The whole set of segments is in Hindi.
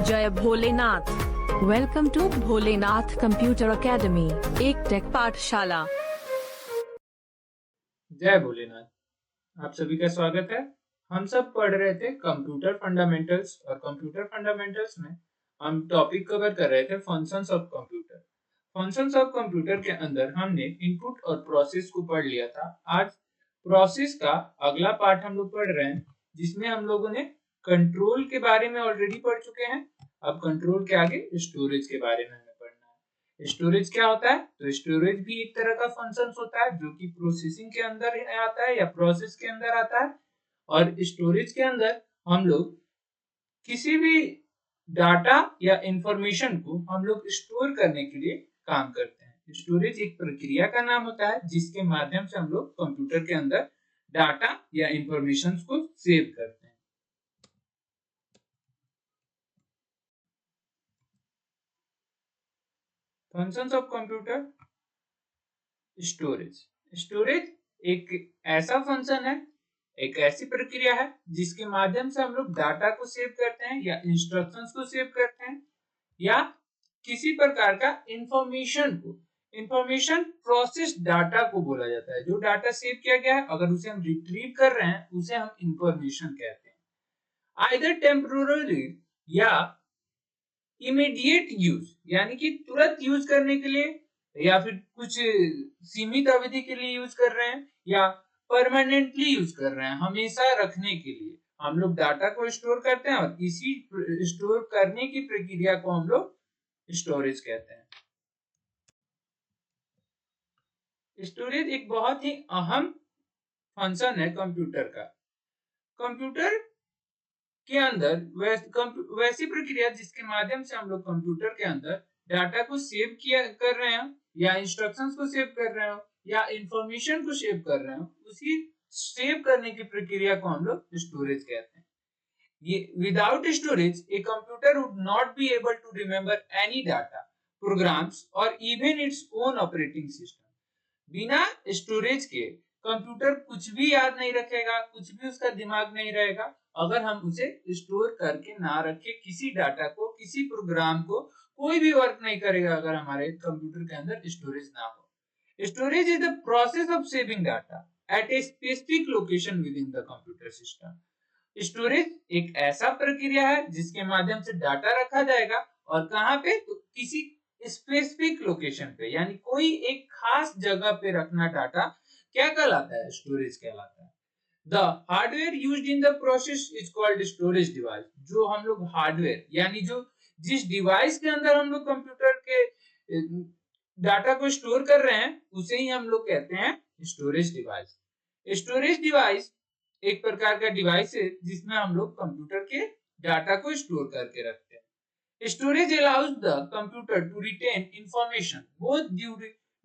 जय Bholenath. Welcome to Bholenath computer academy, एक टेक पाठशाला। जय भोलेनाथ। आप सभी का स्वागत है। हम सब पढ़ रहे थे कंप्यूटर फंडामेंटल्स और कंप्यूटर फंडामेंटल्स में हम टॉपिक कवर कर रहे थे functions of computer. Functions of computer के अंदर हमने इनपुट और प्रोसेस को पढ़ लिया था। आज प्रोसेस का अगला पार्ट हम लोग पढ़ रहे हैं, जिसमें हम लोगों ने कंट्रोल के बारे में ऑलरेडी पढ़ चुके हैं। अब कंट्रोल के आगे स्टोरेज के बारे में हमें पढ़ना है। स्टोरेज क्या होता है? तो स्टोरेज भी एक तरह का फंक्शन होता है जो कि प्रोसेसिंग के अंदर आता है या प्रोसेस के अंदर आता है। और स्टोरेज के अंदर हम लोग किसी भी डाटा या इंफॉर्मेशन को हम लोग स्टोर करने के लिए काम करते हैं। स्टोरेज एक प्रक्रिया का नाम होता है जिसके माध्यम से हम लोग कंप्यूटर के अंदर डाटा या इंफॉर्मेशन को सेव करते हैं। Functions of computer. स्टोरेज एक ऐसा फंक्शन है, एक ऐसी प्रक्रिया है जिसके माध्यम से हम लोग डाटा को सेव करते हैं या इंस्ट्रक्शंस को सेव करते हैं या किसी प्रकार का इंफॉर्मेशन प्रोसेस डाटा को बोला जाता है। जो डाटा सेव किया गया है, अगर उसे हम रिट्रीव कर रहे हैं, उसे हम इंफॉर्मेशन कहते हैं। आइदर टेम्पोररी या इमीडिएट यूज, यानी कि तुरंत यूज करने के लिए या फिर कुछ सीमित अवधि के लिए यूज कर रहे हैं या परमानेंटली यूज कर रहे हैं, हमेशा रखने के लिए हम लोग डाटा को स्टोर करते हैं और इसी स्टोर करने की प्रक्रिया को हम लोग स्टोरेज कहते हैं। स्टोरेज एक बहुत ही अहम फंक्शन है कंप्यूटर का। कंप्यूटर के अंदर वैसी प्रक्रिया जिसके माध्यम से हम लोग कंप्यूटर के अंदर डाटा को सेव कर रहे हैं या इंस्ट्रक्शंस को सेव कर रहे हो या इंफॉर्मेशन को सेव कर रहे हो, उसी सेव करने की प्रक्रिया को हम लोग स्टोरेज कहते हैं। ये without storage a computer would not be able to remember any data, programs और even its own operating system. बिना स्टोरेज के कंप्यूटर कुछ भी याद नहीं रखेगा, कुछ भी उसका दिमाग नहीं रहेगा अगर हम उसे स्टोर करके ना रखे। किसी डाटा को, किसी प्रोग्राम को कोई भी वर्क नहीं करेगा अगर हमारे कंप्यूटर के अंदर स्टोरेज ना हो। Storage is the process of saving data at a specific location with in the computer system. Storage एक ऐसा प्रक्रिया है जिसके माध्यम से डाटा रखा जाएगा और कहां पे? तो किसी स्पेसिफिक लोकेशन पे, यानी कोई एक खास जगह पे रखना डाटा क्या कहलाता है? स्टोरेज कहलाता है। The hardware used in the process is called storage device। जो हम लोग हार्डवेयर, यानी जो जिस डिवाइस के अंदर हम लोग कंप्यूटर के डाटा को स्टोर कर रहे हैं, उसे ही हम लोग कहते हैं स्टोरेज डिवाइस। स्टोरेज डिवाइस एक प्रकार का डिवाइस है जिसमें हम लोग कंप्यूटर के डाटा को स्टोर करके रखते हैं। Storage allows the computer to retain information both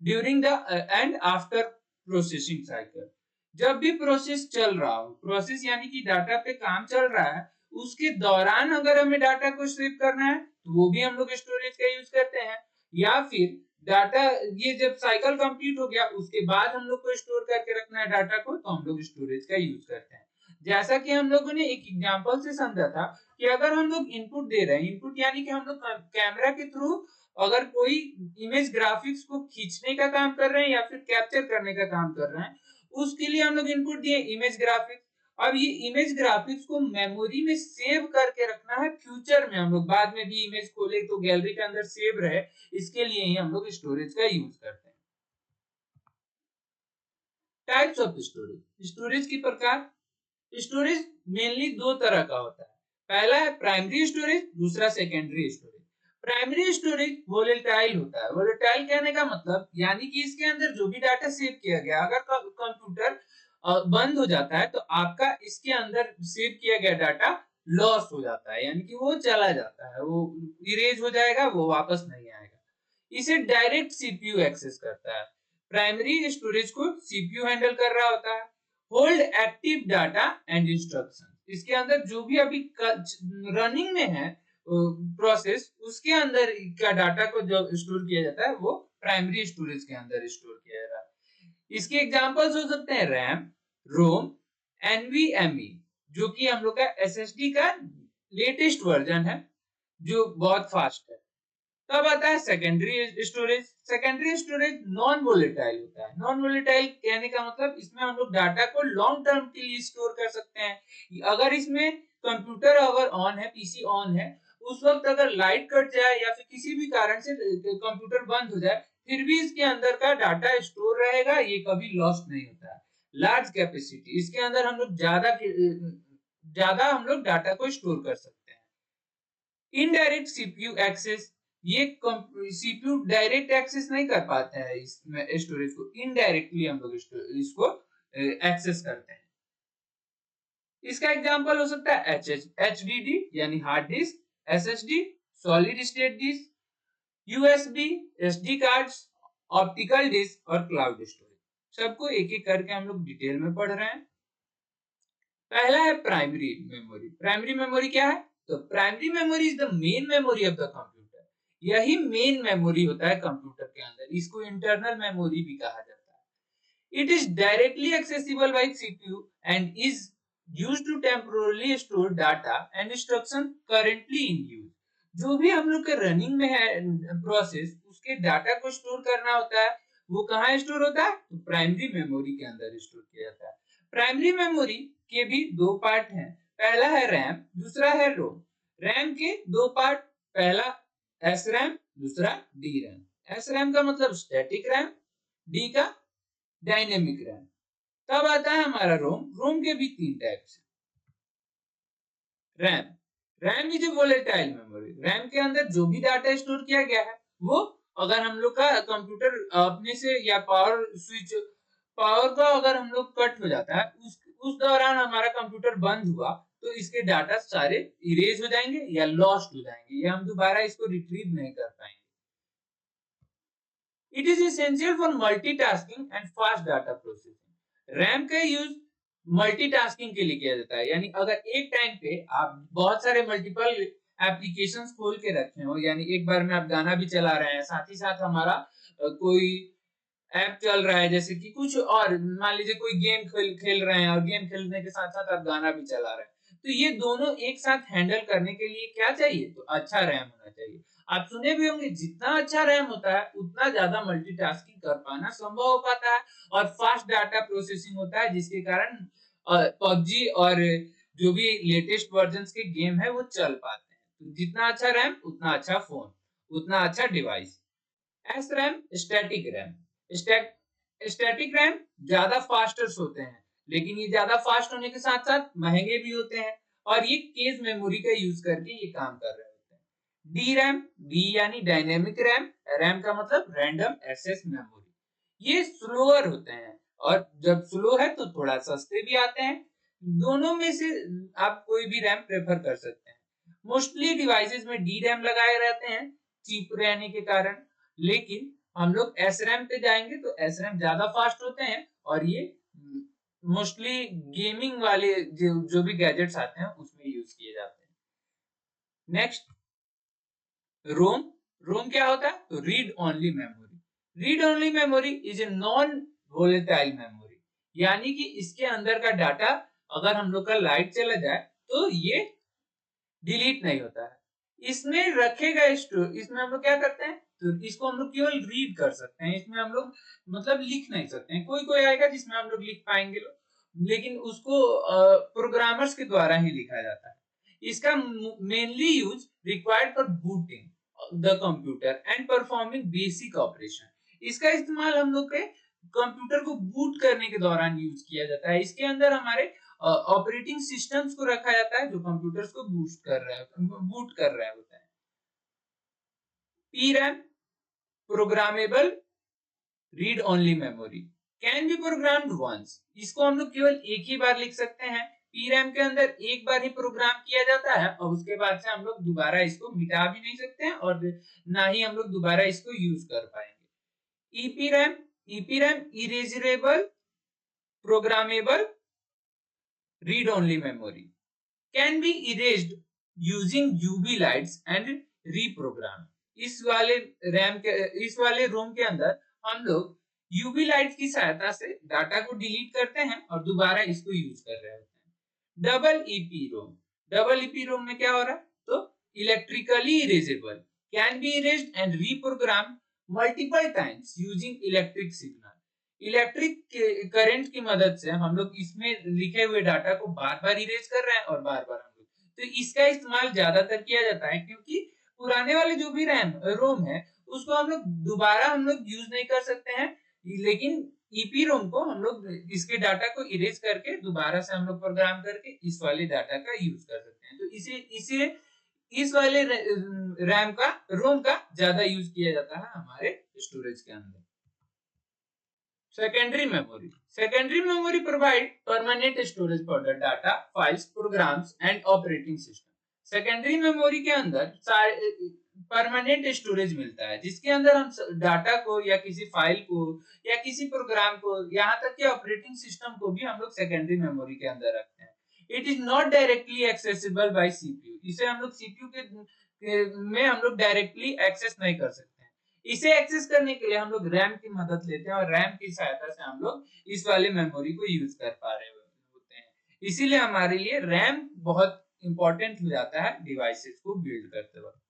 during the and after processing cycle। जब भी प्रोसेस चल रहा हो, प्रोसेस यानी कि डाटा पे काम चल रहा है, उसके दौरान अगर हमें डाटा को सेव करना है तो वो भी हम लोग स्टोरेज का यूज करते हैं। या फिर डाटा, ये जब साइकिल कंप्लीट हो गया उसके बाद हम लोग को स्टोर करके रखना है डाटा को, तो हम लोग स्टोरेज का यूज करते हैं। जैसा कि हम लोगों ने एक एग्जांपल से समझा था कि अगर हम लोग इनपुट दे रहे हैं, इनपुट यानी कि हम लोग कैमरा के थ्रू अगर कोई इमेज ग्राफिक्स को खींचने का काम कर रहे हैं या फिर कैप्चर करने का काम कर रहे हैं, उसके लिए हम लोग इनपुट दिए इमेज ग्राफिक्स। अब ये इमेज ग्राफिक्स को मेमोरी में सेव करके रखना है, फ्यूचर में हम लोग बाद में भी इमेज खोले तो गैलरी के अंदर सेव रहे, इसके लिए ही हम लोग स्टोरेज का यूज करते हैं। Types of storage. स्टोरेज की प्रकार। स्टोरेज मेनली दो तरह का होता है। पहला है प्राइमरी स्टोरेज, दूसरा secondary storage. Primary storage volatile होता है। वोलेटाइल कहने का मतलब यानी कि इसके अंदर जो भी डाटा सेव किया गया, अगर कंप्यूटर बंद हो जाता है तो आपका इसके अंदर सेव किया गया डाटा लॉस हो जाता है, यानी कि वो चला जाता है, वो इरेज हो जाएगा, वो वापस नहीं आएगा। इसे डायरेक्ट सीपीयू एक्सेस करता है। प्राइमरी स्टोरेज को सीपीयू हैंडल कर रहा होता है। Hold active data and instruction. इसके अंदर जो भी अभी रनिंग में है प्रोसेस, उसके अंदर का डाटा को जो स्टोर किया जाता है वो प्राइमरी स्टोरेज के अंदर स्टोर किया जा रहा है। इसके एग्जांपल्स हो सकते हैं रैम, रोम, एनवीएमई, जो कि हम लोग का एसएसडी का लेटेस्ट वर्जन है। जो बहुत फास्ट है। तब आता है secondary storage. Secondary storage non volatile होता है। नॉन वोलेटाइल कहने का मतलब इसमें हम लोग डाटा को लॉन्ग टर्म के लिए स्टोर कर सकते हैं। अगर इसमें कंप्यूटर अगर ऑन है, पीसी ऑन है, उस वक्त अगर लाइट कट जाए या फिर किसी भी कारण से कंप्यूटर बंद हो जाए, फिर भी इसके अंदर का डाटा स्टोर रहेगा, ये कभी लॉस्ट नहीं होता है। लार्ज कैपेसिटी, इसके अंदर हम लोग ज्यादा हम लोग डाटा को स्टोर कर सकते हैं। इनडायरेक्ट सीपीयू एक्सेस, ये सीपीयू डायरेक्ट एक्सेस नहीं कर पाते हैं इसमें स्टोरेज को, इनडायरेक्टली हम लोग इसको एक्सेस करते हैं। इसका एग्जांपल हो सकता है एचडीडी यानी hard disk, SSD solid state disk, USB, SD cards, optical disk और क्लाउड स्टोरेज। सबको एक एक करके हम लोग डिटेल में पढ़ रहे हैं। पहला है प्राइमरी मेमोरी। प्राइमरी मेमोरी क्या है? तो primary memory is the main memory of the computer. यही मेन मेमोरी होता है कंप्यूटर के अंदर। इसको इंटरनल मेमोरी भी कहा जाता है। It is directly accessible bye CPU and is used to temporarily store data and instruction currently in use। जो भी हम लोग के रनिंग में है प्रोसेस, उसके डाटा को स्टोर करना होता है, वो कहाँ स्टोर होता है? तो प्राइमरी मेमोरी के अंदर स्टोर किया जाता है। प्राइमरी मेमोरी के भी दो पार्ट हैं। पहला है रैम, दूसरा है रोम। रैम के दो पार्ट, पहला एस रैम, दूसरा डी रैम। एस रैम का मतलब स्टैटिक रैम, डी का डायनेमिक रैम। तब आता है हमारा रोम। रोम के भी तीन टाइप्स हैं। RAM, RAM is a volatile memory. RAM के अंदर जो भी डाटा स्टोर किया गया है, वो अगर हम लोग का कंप्यूटर अपने से या पावर का अगर हम लोग कट हो जाता है, उस दौरान हमारा कंप्यूटर बंद हुआ, तो इसके डाटा सारे इरेज हो जाएंगे या लॉस्ट हो जाएंगे, या हम दोबारा इसको रिट्रीव नहीं कर पाएंगे। It is essential for multitasking and fast data processing. RAM का यूज मल्टीटास्किंग के लिए किया जाता है, यानी अगर एक टाइम पे आप बहुत सारे मल्टीपल एप्लीकेशंस खोल के रखे हो, यानी एक बार में आप गाना भी चला रहे हैं, साथ ही साथ हमारा कोई ऐप चल रहा है, जैसे कि कुछ और मान लीजिए कोई गेम खेल रहे हैं और गेम खेलने के साथ साथ आप गाना भी चला रहे हैं, तो ये दोनों एक साथ हैंडल करने के लिए क्या चाहिए? तो अच्छा रैम होना चाहिए। आप सुने भी होंगे, जितना अच्छा रैम होता है उतना ज्यादा मल्टीटास्किंग कर पाना संभव हो पाता है और फास्ट डाटा प्रोसेसिंग होता है, जिसके कारण पबजी और जो भी लेटेस्ट वर्जन्स के गेम है वो चल पाते हैं। तो जितना अच्छा रैम उतना अच्छा फोन, उतना अच्छा device. S RAM, static RAM. Static RAM ज्यादा फास्टर्स होते हैं, लेकिन ये ज्यादा फास्ट होने के साथ साथ महंगे भी होते हैं और ये केस मेमोरी का यूज करके ये काम कर रहे होते हैं। डी रैम, डी यानी डायनेमिक रैम, रैम का मतलब रैंडम एक्सेस मेमोरी। ये स्लोअर होते हैं और जब स्लो है तो थोड़ा सस्ते भी आते हैं। दोनों में से आप कोई भी रैम प्रेफर कर सकते हैं। मोस्टली डिवाइसेस में डी रैम लगाए रहते हैं चीप रहने के कारण, लेकिन हम लोग एस रैम पे जाएंगे तो एस रैम ज्यादा फास्ट होते हैं और ये मोस्टली गेमिंग वाले जो भी गैजेट्स आते हैं उसमें यूज किए जाते हैं। नेक्स्ट, रोम। रोम क्या होता है? तो read only memory. Read only memory is a non volatile memory, यानी कि इसके अंदर का डाटा अगर हम लोग का लाइट चला जाए तो ये डिलीट नहीं होता है। इसमें रखे गए इसमें हम लोग क्या करते हैं? तो इसको हम लोग केवल रीड कर सकते हैं, इसमें हम लोग मतलब लिख नहीं सकते हैं। कोई कोई आएगा जिसमें हम लोग लिख पाएंगे, लेकिन उसको प्रोग्रामर्स के द्वारा ही लिखा जाता है। इसका mainly use required for booting the computer and performing basic operation. इसका इस्तेमाल हम लोग के कंप्यूटर को बूट करने के दौरान यूज किया जाता है। इसके अंदर हमारे ऑपरेटिंग सिस्टम्स को रखा जाता है जो कंप्यूटर्स को बूट कर रहे होते हैं। PROM, programmable read only memory, can be programmed once. इसको हम लोग केवल एक ही बार लिख सकते हैं। पीरैम के अंदर एक बार ही प्रोग्राम किया जाता है और उसके बाद से हम लोग दोबारा इसको मिटा भी नहीं सकते हैं और ना ही हम लोग दोबारा इसको यूज कर पाएंगे। ईपीरैम, ईपीरैम इरेजरेबल programmable read only memory, can be erased using UV lights and reprogrammed। इस वाले रोम के अंदर हम लोग यूवी लाइट की सहायता से डाटा को डिलीट करते हैं और दोबारा इसको यूज कर रहे होते हैं। डबल ईपी रोम, डबल ईपी रोम में क्या हो रहा है? तो electrically erasable, can be erased and reprogrammed multiple times using electric signal. Electric current की मदद से हम लोग इसमें लिखे हुए डाटा को बार बार इरेज कर रहे हैं और बार बार हम लोग, तो इसका इस्तेमाल ज्यादातर किया जाता है क्योंकि पुराने वाले जो भी रोम है उसको हम लोग दोबारा हम लोग यूज नहीं कर सकते हैं, लेकिन ईपी रोम को हम लोग इसके डाटा को इरेज करके दोबारा से हम लोग प्रोग्राम करके इस वाले डाटा का यूज कर सकते हैं। तो इसे इस वाले रैम का रोम का ज्यादा यूज किया जाता है हमारे स्टोरेज के अंदर। Secondary memory provide permanent storage for the data, files, programs and operating system. Secondary memory के अंदर परमानेंट स्टोरेज मिलता है जिसके अंदर हम डाटा को या किसी फाइल को या किसी प्रोग्राम को यहाँ तक कि ऑपरेटिंग सिस्टम को भी हम लोग सेकेंडरी मेमोरी के अंदर रखते हैं। It is not directly accessible bye CPU, इसे हम लोग सीपीयू के में हम लोग डायरेक्टली एक्सेस नहीं कर सकते। इसे एक्सेस करने के लिए हम लोग रैम की मदद लेते हैं और रैम की सहायता से हम लोग इस वाले मेमोरी को यूज कर पा रहे होते हैं। इसीलिए हमारे लिए रैम बहुत इंपॉर्टेंट हो जाता है डिवाइसेस को बिल्ड करते वक्त।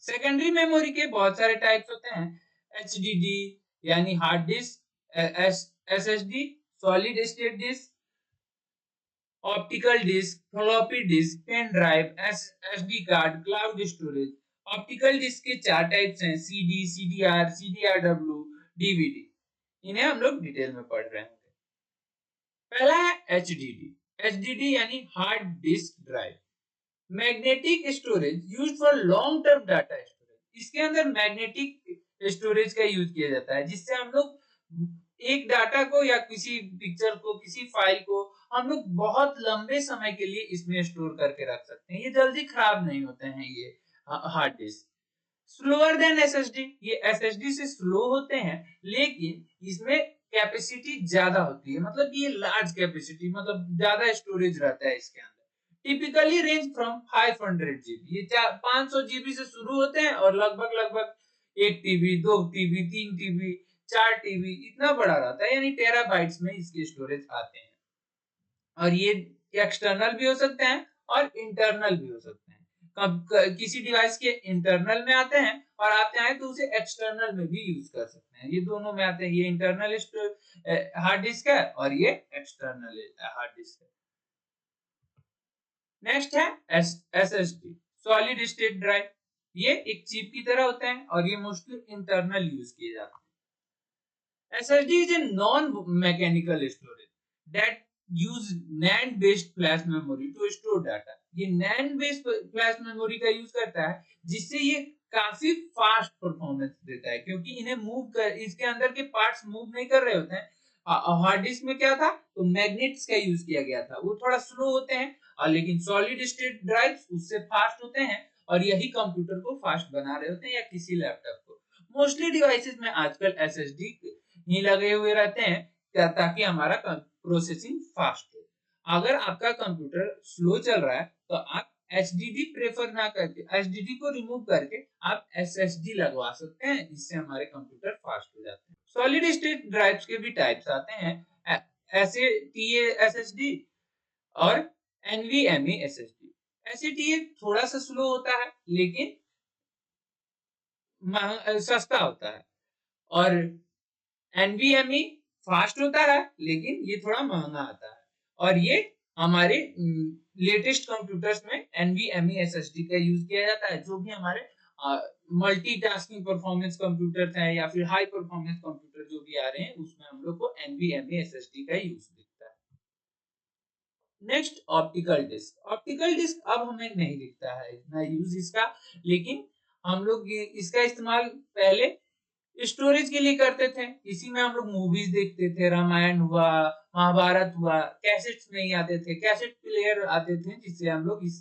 सेकेंडरी मेमोरी के बहुत सारे टाइप्स होते हैं, एचडीडी यानी hard disk, SSD solid state disk, optical disk, floppy disk, pen drive, SD card, cloud storage. Optical disk के 4 टाइप्स हैं, सीडी, सीडीआर, सीडीआरडब्ल्यू, डीवीडी। इन्हें हम लोग डिटेल में पढ़ रहे होंगे। पहला है एचडीडी। एचडीडी यानी hard disk drive, magnetic storage used for long term data storage. इसके अंदर मैग्नेटिक स्टोरेज का यूज किया जाता है जिससे हम लोग एक डाटा को या किसी पिक्चर को, किसी फाइल को हम लोग बहुत लंबे समय के लिए इसमें स्टोर करके रख सकते हैं। ये जल्दी खराब नहीं होते हैं ये hard disk. Slower then SSD, ये एसएसडी से स्लो होते हैं लेकिन इसमें कैपेसिटी ज्यादा होती है, मतलब ये लार्ज कैपेसिटी, मतलब ज्यादा स्टोरेज रहता है इसके अंदर। टिपिकली रेंज फ्रॉम 500 जीबी, ये 500 जीबी से शुरू होते हैं और लगभग 1 टीबी, 2 टीबी, 3 टीबी, 4 टीबी इतना बड़ा रहता है, यानी टेराबाइट्स में इसके स्टोरेज आते हैं। और ये एक्सटर्नल भी हो सकते हैं और इंटरनल भी हो सकते हैं। किसी डिवाइस के इंटरनल में आते हैं और आप चाहें तो उसे एक्सटर्नल में भी यूज कर सकते हैं, ये दोनों में आते हैं। ये इंटरनल हार्ड डिस्क है और ये एक्सटर्नल हार्ड डिस्क है। नेक्स्ट है एसएसडी, सॉलिड स्टेट ड्राइव। ये एक चिप की तरह होते हैं और ये मोस्टली इंटरनल यूज किए जाते हैं। SSD is a non mechanical storage that use NAND based flash memory to store data. ये NAND बेस्ड फ्लैश मेमोरी का यूज करता है जिससे ये काफी फास्ट परफॉर्मेंस देता है, क्योंकि इन्हें मूव कर, इसके अंदर के पार्ट्स मूव नहीं कर रहे होते हैं। हार्ड डिस्क में क्या था, तो मैग्नेट्स का यूज किया गया था, वो थोड़ा स्लो होते हैं, और लेकिन सॉलिड स्टेट ड्राइव्स उससे फास्ट होते हैं और यही कंप्यूटर को फास्ट बना रहे होते हैं या किसी लैपटॉप को। मोस्टली डिवाइसेस में आजकल एसएसडी ही लगे हुए रहते हैं ताकि हमारा प्रोसेसिंग फास्ट हो। अगर आपका कंप्यूटर स्लो चल रहा है तो आप एचडीडी प्रेफर ना करके, एचडीडी को रिमूव करके आप एसएसडी लगवा सकते हैं, इससे हमारे कंप्यूटर फास्ट हो जाते हैं। सॉलिड स्टेट ड्राइव्स के भी टाइप्स आते हैं, एसएटीए एसएसडी और एनवीएमई एसएसडी। एसएटीए थोड़ा सा स्लो होता है लेकिन सस्ता होता है, और एनवीएमई फास्ट होता है लेकिन ये थोड़ा महंगा आता है। और ये हमारे लेटेस्ट कंप्यूटर्स में एनवीएमई एसएसडी का यूज किया जाता है। जो भी हमारे मल्टीटास्किंग परफॉर्मेंस कंप्यूटर हैं या फिर हाई परफॉर्मेंस कंप्यूटर जो भी आ रहे हैं उसमें हम लोग को एनवीएमई एसएसडी का यूज दिखता है। Next optical disk. Optical disk अब हमें नहीं दिखता है इतना यूज इसका, लेकिन हम लोग इसका इस्तेमाल पहले स्टोरेज के लिए करते थे। इसी में हम लोग मूवीज देखते थे, रामायण हुआ, महाभारत हुआ। कैसेट्स नहीं आते थे, कैसेट प्लेयर आते थे जिससे हम लोग इस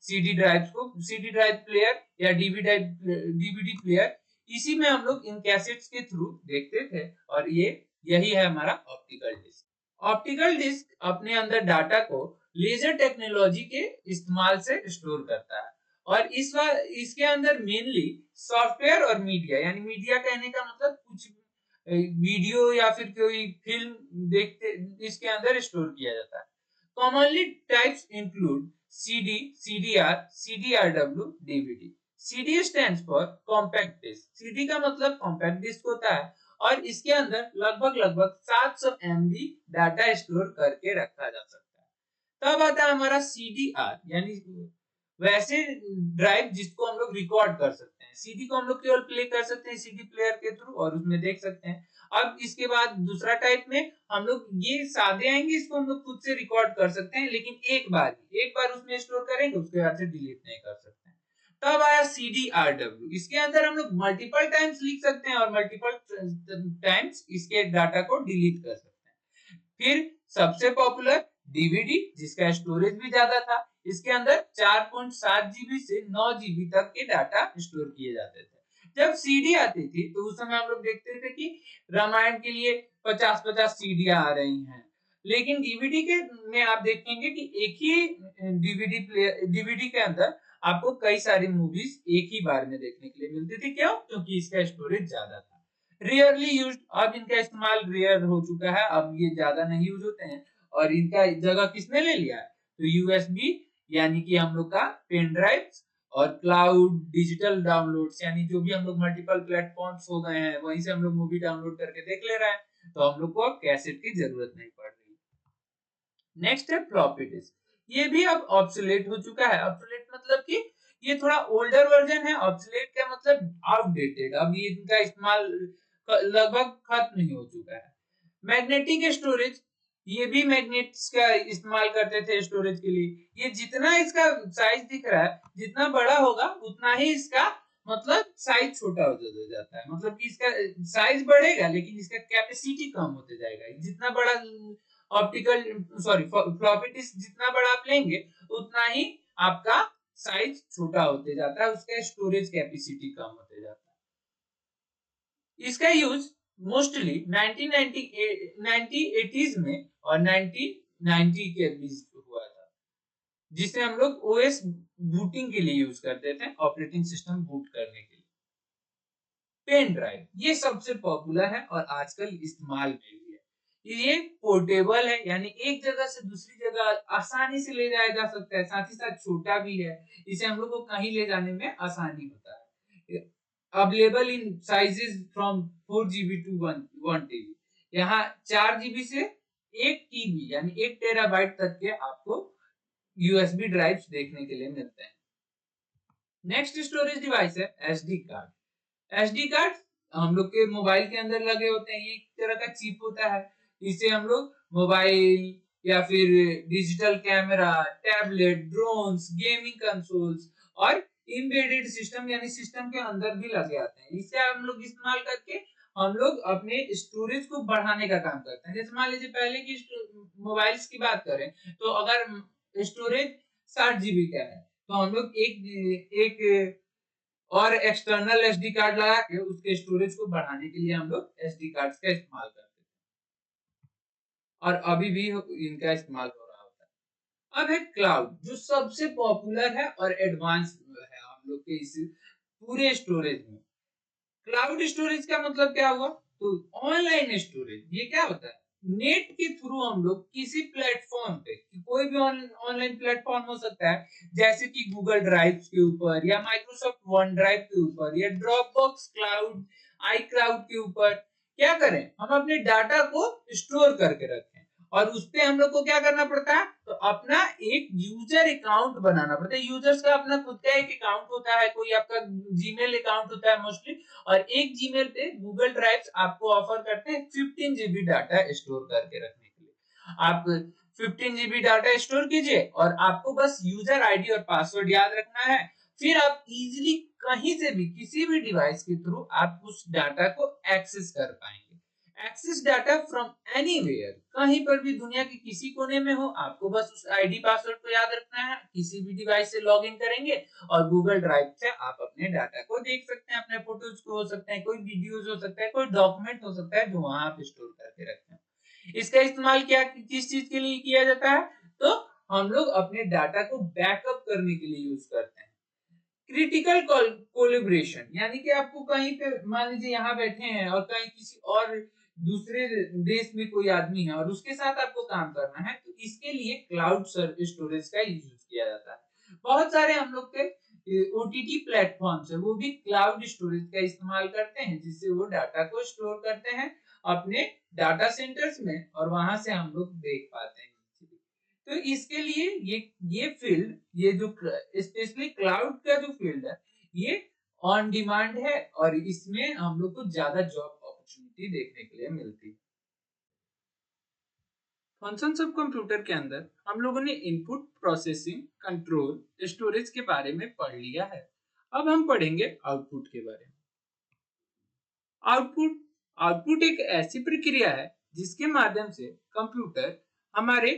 सीडी ड्राइव प्लेयर या डीवीडी प्लेयर, इसी में हम लोग इन कैसेट्स के थ्रू देखते थे। और यही है हमारा ऑप्टिकल डिस्क। ऑप्टिकल डिस्क अपने अंदर डाटा को लेजर टेक्नोलॉजी के इस्तेमाल से स्टोर करता है, और इसके अंदर मेनली सॉफ्टवेयर और मीडिया, यानी मीडिया कहने का मतलब कुछ वीडियो या फिर कोई फिल्म देखते इसके अंदर स्टोर किया जाता है। Commonly types include CD, CDR, CDRW, DVD. CD stands for compact disc. CD का मतलब compact disc होता है और इसके अंदर लगभग 700 MB डाटा स्टोर करके रखा जा सकता है। तब आता है हमारा CDR यानी वैसे ड्राइव जिसको हम लोग रिकॉर्ड कर सकते हैं। सीडी को हम लोग केवल प्ले कर सकते हैं सीडी प्लेयर के थ्रू और उसमें देख सकते हैं। अब इसके बाद दूसरा टाइप में हम लोग ये सादे आएंगे, इसको हम लोग खुद से रिकॉर्ड कर सकते हैं लेकिन एक बार उसमें स्टोर करेंगे, उसके बाद से डिलीट नहीं कर सकते हैं। तब आया CDRW, इसके अंदर हम लोग मल्टीपल टाइम्स लिख सकते हैं और मल्टीपल टाइम्स इसके डाटा को डिलीट कर सकते हैं। फिर सबसे पॉपुलर डीवीडी, जिसका स्टोरेज भी ज्यादा था। इसके अंदर 4.7 जीबी से 9 जीबी तक के डाटा स्टोर किए जाते थे। जब सीडी आती थी तो उस समय हम लोग देखते थे कि रामायण के लिए 50-50 सीडियां आ रही हैं, लेकिन डीवीडी के में आप देखेंगे कि एक ही डीवीडी के अंदर आपको कई सारी मूवीज एक ही बार में देखने के लिए मिलती थी। क्यों? क्योंकि इसका स्टोरेज ज्यादा था। रेयरली यूज्ड, अब इनका इस्तेमाल रेयर हो चुका है, अब ये ज्यादा नहीं यूज होते हैं और इनका जगह किसने ले लिया है? तो यूएसबी यानी कि हम लोग का पेन ड्राइव और क्लाउड डिजिटल डाउनलोड्स, यानी जो भी हम लोग मल्टीपल प्लेटफॉर्म्स हो गए हैं वहीं से हम लोग मूवी डाउनलोड करके देख ले रहे हैं, तो हम लोग को अब कैसेट की जरूरत नहीं पड़ रही। नेक्स्ट है फ्लॉपी डिस्क। ये भी अब ऑब्सोलेट हो चुका है। ऑब्सोलेट मतलब कि ये थोड़ा ओल्डर वर्जन है। ऑब्सोलेट का मतलब आउटडेटेड, अब ये इनका इस्तेमाल लगभग खत्म ही हो चुका है। मैग्नेटिक स्टोरेज, ये भी मैग्नेट्स का इस्तेमाल करते थे स्टोरेज के लिए। ये जितना इसका साइज दिख रहा है, जितना बड़ा होगा उतना ही इसका मतलब साइज छोटा हो जाता है। मतलब कि इसका साइज बढ़ेगा लेकिन इसका कैपेसिटी कम होते जाएगा। जितना बड़ा ऑप्टिकल फ्लॉपी डिस्क जितना बड़ा आप लेंगे उतना ही आपका साइज छोटा होते जाता है, उसका स्टोरेज कैपेसिटी कम होते जाता है। इसका यूज मोस्टली 1980s में और 1990 के बीच हुआ था, जिसे हम लोग ओएस बूटिंग के लिए यूज करते थे, ऑपरेटिंग सिस्टम बूट करने के लिए। पेन ड्राइव ये सबसे पॉपुलर है और आजकल इस्तेमाल में भी है। ये पोर्टेबल है, यानी एक जगह से दूसरी जगह आसानी से ले जाया जा सकता है, साथ ही साथ छोटा भी है। इसे हम लोग को कहीं ले जाने में आसानी होता है। Available in sizes from 4 GB to 1 TB। यहाँ 4 GB से 1 TB यानी 1 टेराबाइट तक के आपको यूएसबी ड्राइव्स देखने के लिए मिलते हैं। नेक्स्ट स्टोरेज डिवाइस है एसडी कार्ड। एसडी कार्ड हम लोग के मोबाइल के अंदर लगे होते हैं। ये एक तरह का चिप होता है। इसे हम लोग मोबाइल या फिर digital camera, tablet, drones, gaming consoles और एम्बेडेड सिस्टम यानी सिस्टम के अंदर भी लगे आते हैं। इसे हम लोग इस्तेमाल करके हम लोग अपने स्टोरेज को बढ़ाने का काम करते हैं। जैसे मान लीजिए पहले की मोबाइल्स की बात करें तो अगर स्टोरेज 60 GB का है तो हम लोग एक और एक्सटर्नल एसडी कार्ड लगा के उसके स्टोरेज को बढ़ाने के लिए हम लोग एसडी कार्ड्स का इस्तेमाल करते हैं और अभी भी इनका इस्तेमाल हो रहा होता है। अब है क्लाउड, जो सबसे पॉपुलर है और एडवांस है हम लोग के इस पूरे स्टोरेज में। क्लाउड स्टोरेज का मतलब क्या हुआ? तो ऑनलाइन स्टोरेज। ये क्या होता है? नेट के थ्रू हम लोग किसी प्लेटफॉर्म पे, कोई भी ऑनलाइन प्लेटफॉर्म हो सकता है, जैसे कि गूगल ड्राइव के ऊपर या माइक्रोसॉफ्ट वन ड्राइव के ऊपर या ड्रॉपबॉक्स क्लाउड, आई क्लाउड के ऊपर क्या करें? हम अपने डाटा को स्टोर करके रखें और उस पे हम लोग को क्या करना पड़ता है? तो अपना एक यूजर अकाउंट बनाना पड़ता है। यूजर्स का अपना खुद का एक अकाउंट होता है, कोई आपका जीमेल अकाउंट होता है मोस्टली, और एक जीमेल पे गूगल ड्राइव आपको ऑफर करते हैं 15 GB डाटा स्टोर करके रखने के लिए। आप 15 GB डाटा स्टोर कीजिए और आपको बस यूजर आईडी और पासवर्ड याद रखना है। फिर आप इजीली कहीं से भी किसी भी डिवाइस के थ्रू आप उस डाटा को एक्सेस कर पाएंगे। एक्सेस डाटा फ्रॉम एनीवेयर, कहीं पर भी दुनिया के किसी कोने में हो, आपको बस उस आईडी पासवर्ड को याद रखना है। किसी भी डिवाइस से लॉगिन करेंगे और गूगल ड्राइव से आप अपने डाटा को देख सकते हैं। अपने फोटोज को हो सकते हैं, कोई वीडियोज हो सकता है, कोई डॉक्यूमेंट हो सकता है जो वहां आप स्टोर करके रखते हैं। इसका इस्तेमाल क्या किस चीज के लिए किया जाता है? तो हम लोग अपने डाटा को बैकअप करने के लिए यूज करते हैं। क्रिटिकल कोलिब्रेशन, यानी कि आपको कहीं पे मान लीजिए यहाँ बैठे हैं और कहीं किसी और दूसरे देश में कोई आदमी है और उसके साथ आपको काम करना है, तो इसके लिए क्लाउड स्टोरेज का यूज किया जाता है। बहुत सारे हम लोग के ओटीटी प्लेटफॉर्म्स है वो भी क्लाउड स्टोरेज का इस्तेमाल करते हैं, जिससे वो डाटा को स्टोर करते हैं अपने डाटा सेंटर्स में और वहां से हम लोग देख पाते हैं। तो इसके लिए ये फील्ड, ये जो स्पेशली क्लाउड का जो फील्ड है, ये ऑन डिमांड है और इसमें हम लोग को ज्यादा जॉब अपॉर्चुनिटी देखने के लिए मिलती है। फंक्शन सब कंप्यूटर के अंदर हम लोगों ने इनपुट, प्रोसेसिंग, कंट्रोल, स्टोरेज के बारे में पढ़ लिया है। अब हम पढ़ेंगे आउटपुट के बारे में। आउटपुट आउटपुट एक ऐसी प्रक्रिया है जिसके माध्यम से कंप्यूटर हमारे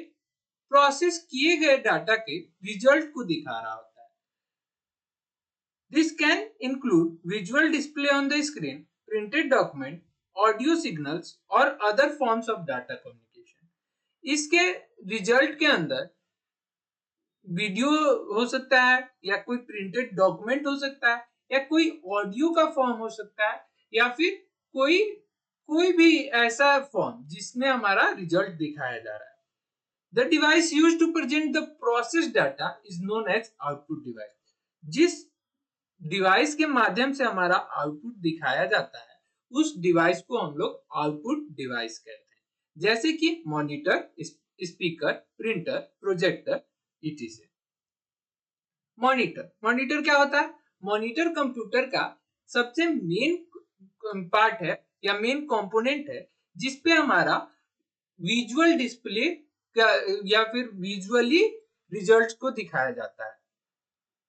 प्रोसेस किए गए डाटा के रिजल्ट को दिखा रहा होता है। This can include visual display on the screen, printed document, audio signals और other forms of data communication. इसके रिजल्ट के अंदर वीडियो हो सकता है या कोई प्रिंटेड डॉक्यूमेंट हो सकता है या कोई ऑडियो का फॉर्म हो सकता है या फिर कोई कोई भी ऐसा फॉर्म जिसमें हमारा रिजल्ट दिखाया जा रहा है। The device used to present the processed data is known as output device. जिस डिवाइस के माध्यम से हमारा आउटपुट दिखाया जाता है उस डिवाइस को हम लोग आउटपुट डिवाइस कहते हैं, जैसे कि monitor, speaker, printer, projector etc। Monitor क्या होता है? मॉनिटर कंप्यूटर का सबसे मेन पार्ट है या मेन कंपोनेंट है जिसपे हमारा विजुअल डिस्प्ले या फिर विजुअली रिजल्ट्स को दिखाया जाता है।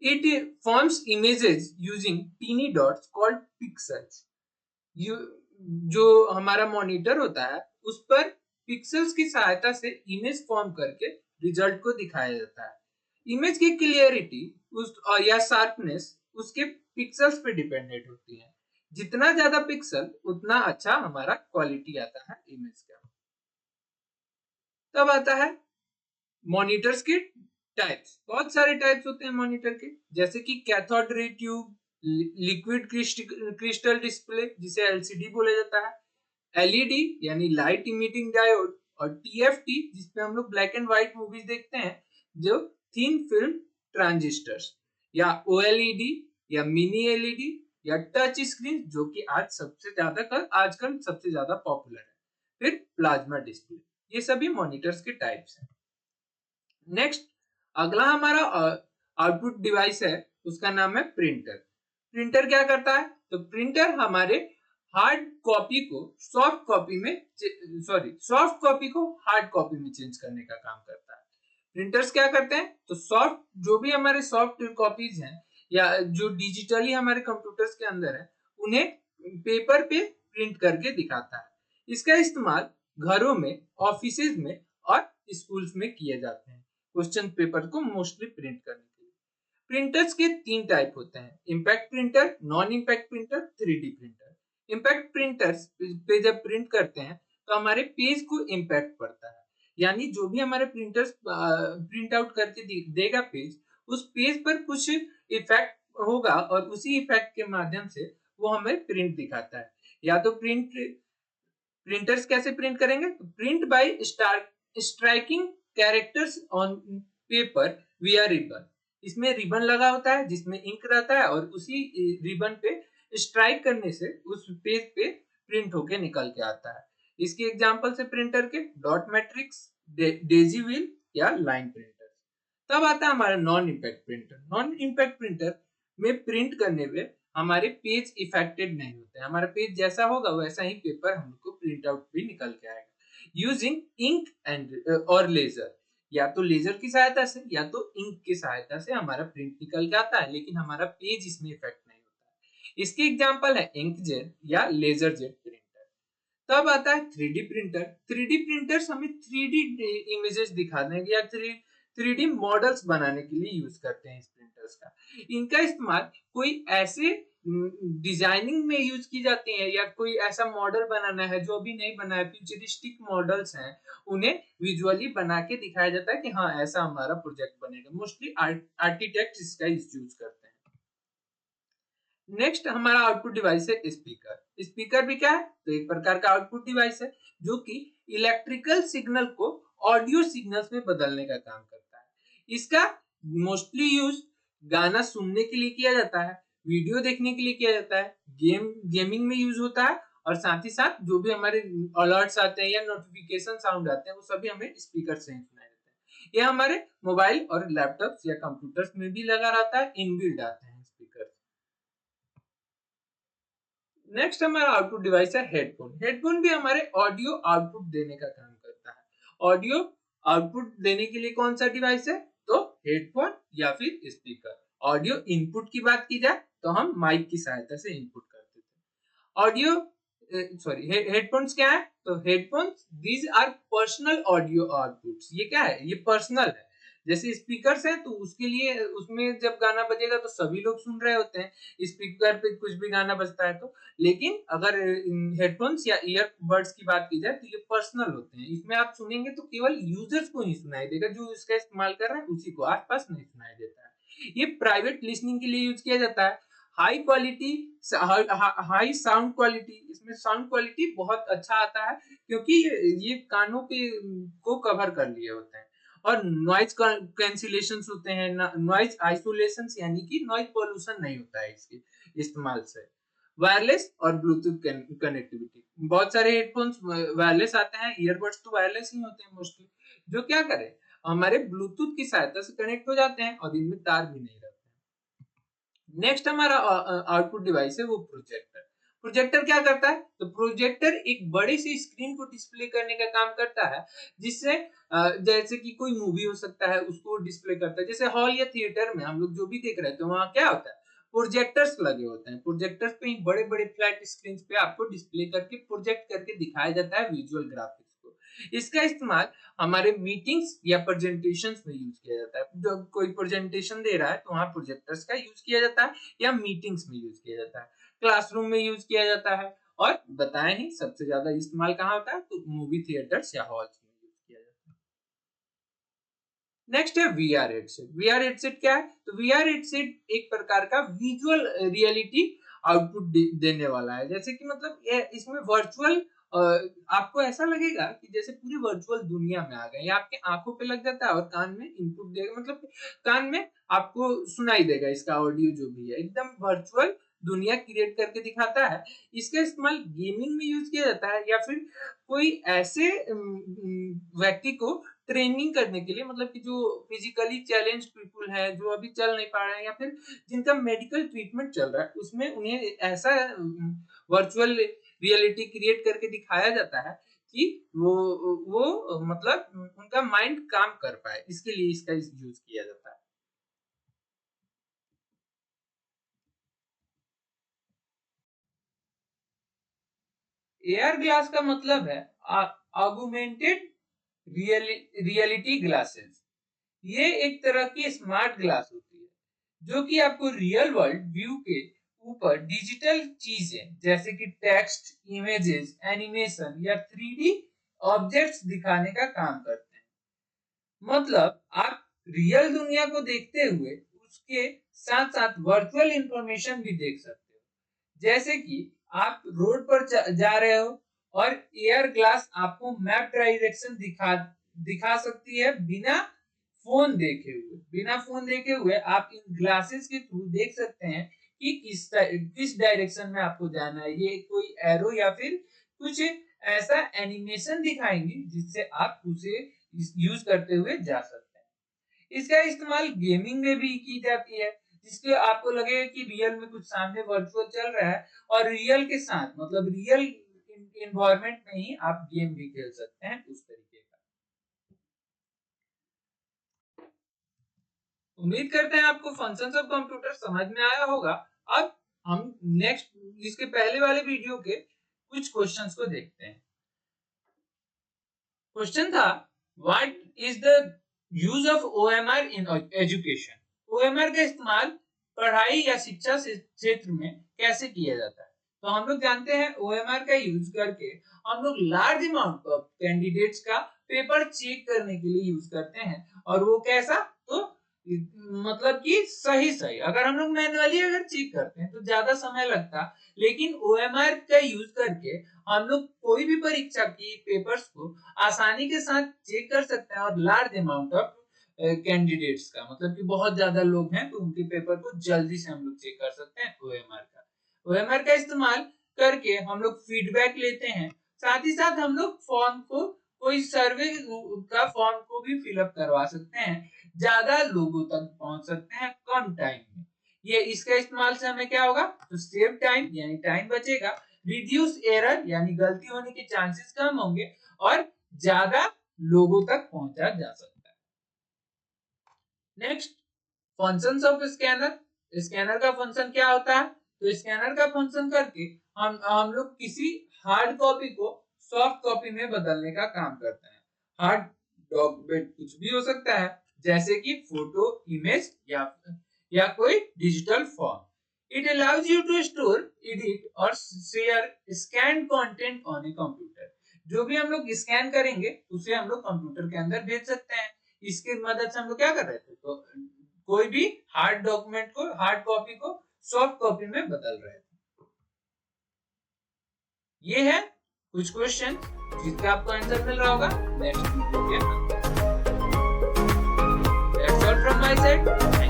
It forms images using tiny dots called pixels. जो हमारा मॉनिटर होता है उस पर पिक्सेल्स की सहायता से इमेज फॉर्म करके रिजल्ट को दिखाया जाता है। इमेज की क्लियरिटी या शार्पनेस उसके पिक्सेल्स पे डिपेंडेंट होती है। जितना ज्यादा पिक्सल उतना अच्छा हमारा क्वालिटी आता है इमेज का। तब आता है मॉनिटर्स के टाइप्स। बहुत सारे टाइप्स होते हैं मॉनिटर के, जैसे कि cathode ray tube, liquid crystal display जिसे एलसीडी बोला जाता है, एलईडी यानी लाइट इमिटिंग डायोड, और टीएफटी जिसपे हम लोग ब्लैक एंड व्हाइट मूवीज देखते हैं, जो थिन फिल्म ट्रांजिस्टर्स, या ओएलईडी या मिनी एलईडी या टच स्क्रीन जो कि आजकल सबसे ज्यादा पॉपुलर है, फिर प्लाज्मा डिस्प्ले। ये सभी मॉनिटर्स के टाइप्स हैं। नेक्स्ट अगला हमारा आउटपुट डिवाइस है, उसका नाम है प्रिंटर। प्रिंटर क्या करता है? तो प्रिंटर हमारे हार्ड कॉपी को सॉफ्ट कॉपी को हार्ड कॉपी में चेंज करने का काम करता है। प्रिंटर्स क्या करते हैं? तो जो भी हमारे सॉफ्ट कॉपीज हैं या जो डिजिटली हमारे कंप्यूटर्स के अंदर है उन्हें पेपर पे प्रिंट करके दिखाता है। इसका इस्तेमाल घरों में, ऑफिसेज में और स्कूल्स में किए जाते हैं क्वेश्चन पेपर को मोस्टली प्रिंट करने के लिए। प्रिंटर्स के 3 टाइप होते हैं, impact printer, non impact printer, 3D printer. Impact printers पे जब प्रिंट करते हैं तो हमारे पेज को इंपैक्ट पड़ता है, यानी जो भी हमारे प्रिंटर्स प्रिंट आउट करके देगा पेज, उस पेज पर कुछ इफेक्ट होगा और उसी इफेक्ट के माध्यम से वो हमें प्रिंट दिखाता है। या तो प्रिंटर्स कैसे प्रिंट करेंगे? Print bye striking characters on paper विया रिबन। इसमें रिबन लगा होता है जिसमें इंक रहता है और उसी रिबन पे स्ट्राइक करने से उस पेज पे प्रिंट होके निकल के आता है। इसके एग्जांपल से प्रिंटर के डॉट मैट्रिक्स, डेजी व्हील या लाइन प्रिंटर। तब आता है हमारा non impact printer. Non impact printer में प्रिंट करने में हमारे पेज इफेक्टेड नहीं होते, हमारा पेज जैसा होगा वैसा ही पेपर हमको प्रिंट आउट भी निकल के आएगा। यूजिंग इंक एंड और लेजर, या तो लेजर की सहायता से या तो इंक की सहायता से हमारा प्रिंट निकल के आता है, लेकिन हमारा पेज इसमें इफेक्ट नहीं होता। इसके एग्जांपल है इंकजेट या लेजर जेट प्रिंटर। तब आता है 3D प्रिंटर। 3D प्रिंटर्स हमें 3D इमेजेस दिखाने या 3D मॉडल्स बनाने के लिए यूज करते हैं इस प्रिंटर्स का। इनका इस्तेमाल कोई ऐसे डिजाइनिंग में यूज की जाती है या कोई ऐसा मॉडल बनाना है जो अभी नहीं बना है, फ्यूचरिस्टिक मॉडल्स हैं, उन्हें विजुअली बना के दिखाया जाता है कि हाँ ऐसा हमारा प्रोजेक्ट बनेगा। मोस्टली आर्किटेक्ट इसका यूज करते हैं। नेक्स्ट हमारा आउटपुट डिवाइस है स्पीकर। स्पीकर भी क्या है, तो एक प्रकार का आउटपुट डिवाइस है जो कि इलेक्ट्रिकल सिग्नल को ऑडियो सिग्नल्स में बदलने का काम करता है। इसका मोस्टली यूज गाना सुनने के लिए किया जाता है, वीडियो देखने के लिए किया जाता है, गेमिंग में यूज होता है, और साथ ही साथ जो भी हमारे अलर्ट्स आते हैं या नोटिफिकेशन साउंड आते हैं वो सभी हमें स्पीकर से ही सुनाई देते हैं। ये हमारे मोबाइल और लैपटॉप्स या कंप्यूटर्स में भी लगा रहता है, इनबिल्ट आते हैं स्पीकर। नेक्स्ट हमारा आउटपुट डिवाइस है हेडफोन। हेडफोन भी हमारे ऑडियो आउटपुट देने का काम करता है। ऑडियो आउटपुट देने के लिए कौन सा डिवाइस है, तो हेडफोन या फिर स्पीकर। ऑडियो इनपुट की बात की जाए तो हम माइक की सहायता से इनपुट करते थे। ऑडियो सॉरी हेडफोन्स क्या है, तो headphones these are personal audio outputs. ये क्या है, ये पर्सनल है। जैसे स्पीकर्स है तो उसके लिए उसमें जब गाना बजेगा तो सभी लोग सुन रहे होते हैं, स्पीकर पे कुछ भी गाना बजता है तो। लेकिन अगर हेडफोन्स या ईयरबड्स की बात की जाए तो ये पर्सनल होते हैं। इसमें आप सुनेंगे तो केवल यूजर्स को ही सुनाई देगा, जो इसका इस्तेमाल कर रहे हैं उसी को, आसपास नहीं सुनाई देता है। ये प्राइवेट लिसनिंग के लिए यूज किया जाता है। High quality, high sound quality, इसमें साउंड क्वालिटी बहुत अच्छा आता है क्योंकि ये कानों के को कवर कर लिए होते हैं। और नॉइज कैंसिलेशंस होते हैं, नॉइज आइसोलेशंस यानी कि नॉइज पोल्यूशन नहीं होता है इसके इस्तेमाल से। वायरलेस और ब्लूटूथ कनेक्टिविटी, बहुत सारे हेडफोन्स वायरलेस आते हैं, ईयरबड्स तो वायरलेस ही होते हैं मोस्टली, जो क्या करे हमारे ब्लूटूथ की सहायता से कनेक्ट हो जाते हैं और इनमें तार भी नहीं रहते। नेक्स्ट हमारा आउटपुट डिवाइस है वो प्रोजेक्टर। प्रोजेक्टर क्या करता है, तो प्रोजेक्टर एक बड़ी सी स्क्रीन को डिस्प्ले करने का काम करता है, जिससे जैसे कि कोई मूवी हो सकता है उसको डिस्प्ले करता है। जैसे हॉल या थिएटर में हम लोग जो भी देख रहे हैं तो वहां क्या होता है, प्रोजेक्टर्स लगे होते हैं। प्रोजेक्टर्स पे ही बड़े बड़े फ्लैट स्क्रीन पे आपको डिस्प्ले करके प्रोजेक्ट करके दिखाया जाता है विजुअल ग्राफिक्स को। इसका इस्तेमाल हमारे मीटिंग्स या प्रेजेंटेशंस में यूज किया जाता है। जब कोई प्रेजेंटेशन दे रहा है तो वहां प्रोजेक्टर्स का यूज किया जाता है, या मीटिंग्स में यूज किया जाता है, क्लासरूम में यूज किया जाता है, और बताएं ही सबसे ज्यादा इस्तेमाल कहाँ होता है, तो मूवी थिएटर्स या हॉल्स में यूज किया जाता है। नेक्स्ट है वीआर हेडसेट। वीआर हेडसेट क्या है, तो वीआर हेडसेट एक प्रकार का विजुअल रियलिटी आउटपुट देने वाला है। जैसे कि मतलब इसमें वर्चुअल आपको ऐसा लगेगा कि जैसे पूरी वर्चुअल दुनिया में आ गए, या आपके आंखों पे लग जाता है और कान में इनपुट देगा, मतलब कान में आपको सुनाई देगा इसका ऑडियो जो भी है, एकदम वर्चुअल दुनिया क्रिएट करके दिखाता है। इसका इस्तेमाल गेमिंग में यूज किया जाता है, या फिर कोई ऐसे व्यक्ति को ट्रेनिंग करने के लिए, मतलब कि जो फिजिकली चैलेंज पीपल है, जो अभी चल नहीं पा रहे हैं, या फिर जिनका मेडिकल ट्रीटमेंट चल रहा है, उसमें उन्हें ऐसा वर्चुअल रियलिटी क्रिएट करके दिखाया जाता है कि वो मतलब उनका माइंड काम कर पाए, इसके लिए इसका यूज किया जाता है। एआर ग्लास का मतलब है ऑगमेंटेड रियलिटी ग्लासेस। ये एक तरह की स्मार्ट ग्लास होती है जो कि आपको रियल वर्ल्ड व्यू के ऊपर डिजिटल चीजें जैसे कि टेक्स्ट, इमेजेस, एनिमेशन या 3D ऑब्जेक्ट्स दिखाने का काम करते हैं। मतलब आप रियल दुनिया को देखते हुए उसके साथ साथ वर्चुअल इंफॉर्मेशन भी देख सकते हो। जैसे कि आप रोड पर जा रहे हो और एयर ग्लास आपको मैप डायरेक्शन दिखा सकती है बिना फोन देखे हुए आप इन ग्लासेस के थ्रू देख सकते हैं कि किस डायरेक्शन में आपको जाना है। ये कोई एरो या फिर कुछ ऐसा एनिमेशन दिखाएंगे जिससे आप उसे यूज करते हुए जा सकते हैं। इसका इस्तेमाल गेमिंग में भी की जाती है, जिसके आपको लगेगा कि रियल में कुछ सामने वर्चुअल चल रहा है, और रियल के साथ मतलब रियल इन्वायरमेंट में ही आप गेम भी खेल सकते हैं उस तरीके का। उम्मीद करते हैं आपको फंक्शंस ऑफ कंप्यूटर समझ में आया होगा। अब हम नेक्स्ट इसके पहले वाले वीडियो के कुछ क्वेश्चंस को देखते हैं। क्वेश्चन था, what is the use of OMR in education. OMR का इस्तेमाल पढ़ाई या शिक्षा क्षेत्र में कैसे किया जाता है। तो हम लोग जानते हैं ओएमआर का यूज करके हम लोग लार्ज अमाउंट ऑफ कैंडिडेट्स का पेपर चेक करने के लिए यूज करते हैं। और वो कैसा, तो मतलब कि सही अगर हम लोग मैन्युअली अगर चेक करते हैं तो ज्यादा समय लगता, लेकिन ओएमआर का यूज करके हम लोग कोई भी परीक्षा की पेपर्स को आसानी के साथ चेक कर सकते हैं और लार्ज अमाउंट ऑफ कैंडिडेट्स का, मतलब कि बहुत ज्यादा लोग हैं तो उनके पेपर को जल्दी से हम लोग चेक कर सकते हैं ओएमआर का इस्तेमाल करके हम लोग फीडबैक लेते हैं। साथ ही साथ हम लोग फॉर्म को, कोई सर्वे का फॉर्म को भी फिलअप करवा सकते हैं, ज्यादा लोगों तक पहुंच सकते हैं कम टाइम में। ये इसका इस्तेमाल से हमें क्या होगा, तो सेव टाइम यानी टाइम बचेगा, रिड्यूस एरर यानी गलती होने के चांसेस कम होंगे और ज्यादा लोगों तक पहुंचा जा सकता है। Next, functions of scanner. Scanner का फंक्शन क्या होता है, तो स्कैनर का फंक्शन करके हम लोग किसी हार्ड कॉपी को सॉफ्ट कॉपी में बदलने का काम करते हैं। हार्ड डॉक्यूमेंट कुछ भी हो सकता है, जैसे कि फोटो, इमेज या कोई digital form. It allows you to store, edit और share scan content on a computer. जो भी हम लोग स्कैन करेंगे उसे हम लोग कंप्यूटर के अंदर भेज सकते हैं। इसकी मदद से हम लोग क्या कर रहे थे, तो कोई भी हार्ड डॉक्यूमेंट को, हार्ड कॉपी को सॉफ्ट कॉपी में बदल रहे थे। ये है कुछ क्वेश्चन जिसका आपको आंसर मिल रहा होगा नेक्स्ट वीडियो के अंदर। That's all from my side.